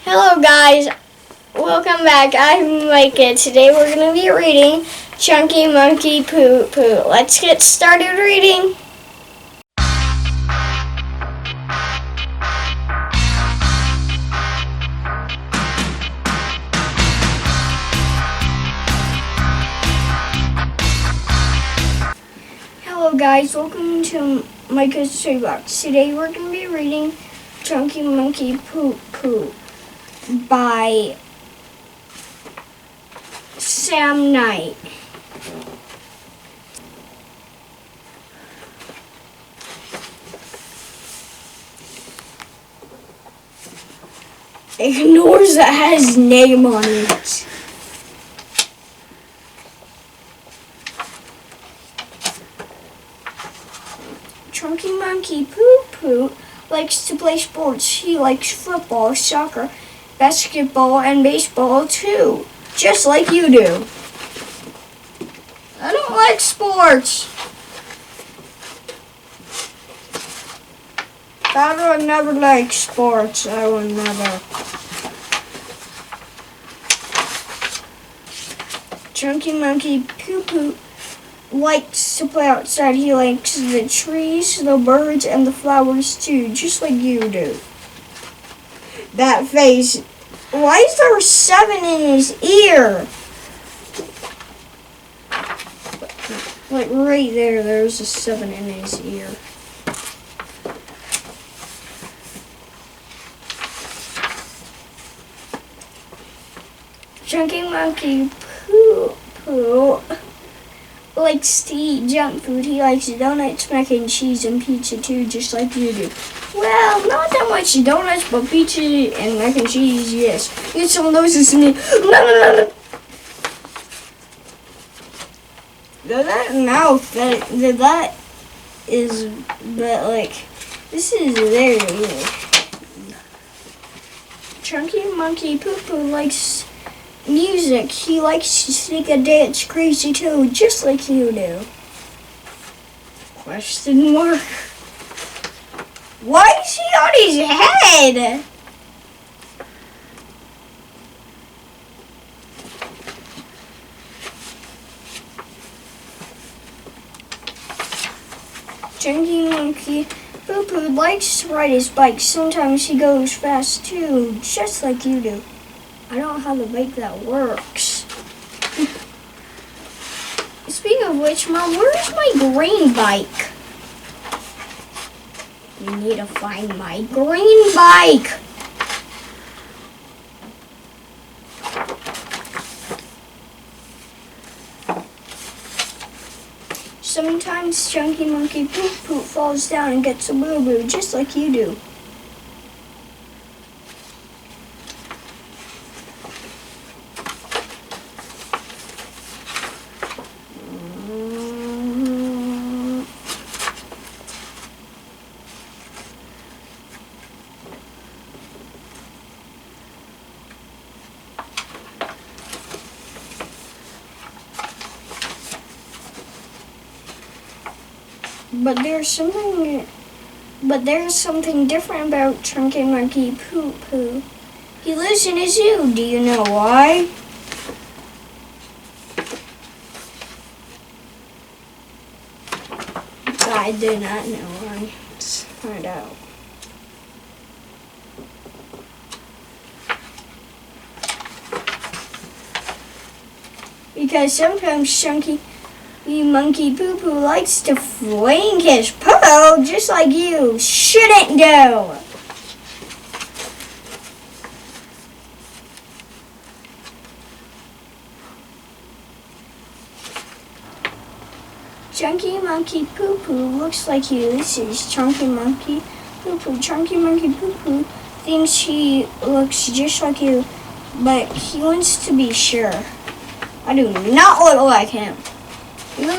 Hello guys, welcome back. I'm Mika. Today we're going to be reading Chunky Monkey Pupu. Let's get started reading. Hello guys, welcome to Mika's Toy Box. Today we're going to be reading Chunky Monkey Pupu by Sam Knight. Ignores that has name on it. Chunky Monkey Pupu likes to play sports. He likes football, soccer, basketball, and baseball too, just like you do. I don't like sports. I would never like sports. I would never. Chunky Monkey Pupu likes to play outside. He likes the trees, the birds, and the flowers too, just like you do. That face. Why is there 7 in his ear? Like right there, there's a 7 in his ear. Chunky Monkey Pupu likes to eat junk food. He likes donuts, mac and cheese, and pizza too, just like you do. Well, not that much donuts, but pizza and mac and cheese, yes. Get some of those is me. No. That mouth, that is, but like, this is very weird. Chunky Monkey Pupu likes music. He likes to sing and dance crazy too, just like you do. Question mark. Why is he on his head? Chunky Monkey Pupu likes to ride his bike. Sometimes he goes fast too, just like you do. I don't have a bike that works. Speaking of which, Mom, where's my green bike? We need to find my green bike. Sometimes Chunky Monkey Pupu falls down and gets a boo-boo, just like you do. But there's something different about Chunky Monkey Pupu. He lives in a zoo. Do you know why? I do not know why. Let's find out. Because sometimes Chunky Monkey Pupu likes to fling his poo, just like you shouldn't do. Chunky Monkey Pupu looks like you. This is Chunky Monkey Pupu. Chunky Monkey Pupu thinks he looks just like you, but he wants to be sure. I do not look like him. Even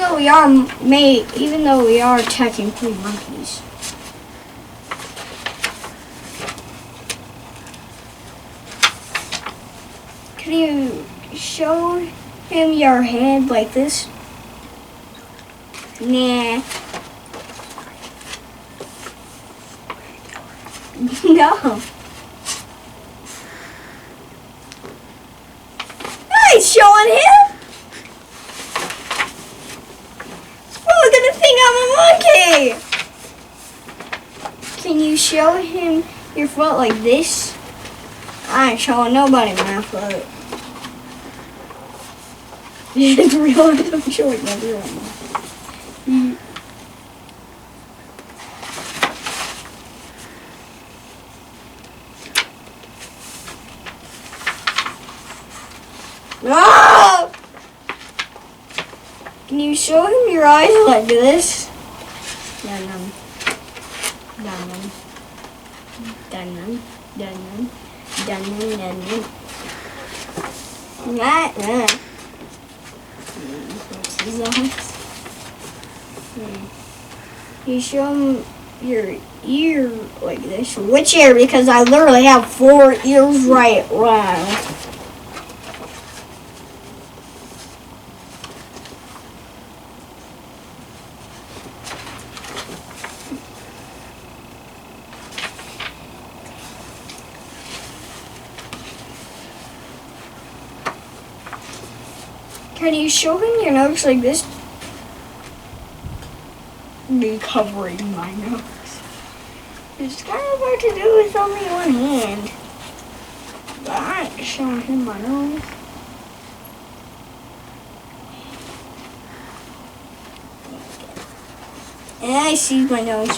though we are technically monkeys. Can you show him your hand like this? Nah. No. guys showing him? Oh, gonna think I'm a monkey. Can you show him your foot like this? I ain't showing nobody my foot. It's real. I'm showing everyone. Ah! Can you show him your eyes like this? Dun dun dun dun dun. You show him your ear like this. Which ear? Because I literally have 4 ears right around. Can you show him your nose like this? Me covering my nose. It's kind of hard to do with only one hand. But I ain't showing him my nose. And I see my nose.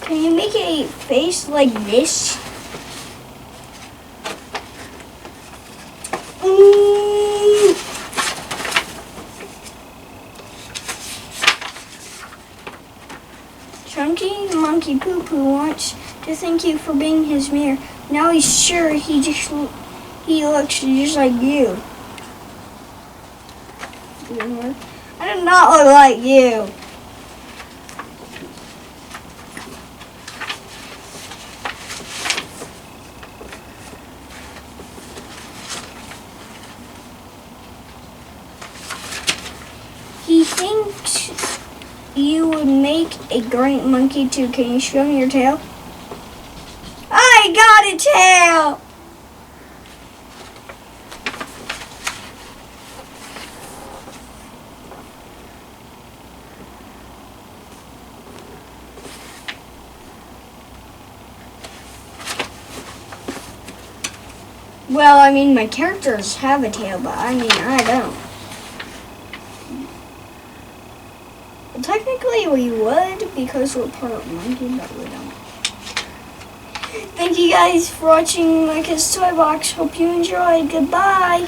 Can you make a face like this? Chunky Monkey Pupu wants to thank you for being his mirror. Now he's sure he looks just like you. I do not look like you. He thinks you would make a great monkey too. Can you show me your tail? I got a tail! Well, I mean, my characters have a tail, but I mean, I don't. Well, technically, we would because we're part of Monkey, but we don't. Thank you guys for watching Mika's Toy Box. Hope you enjoyed. Goodbye.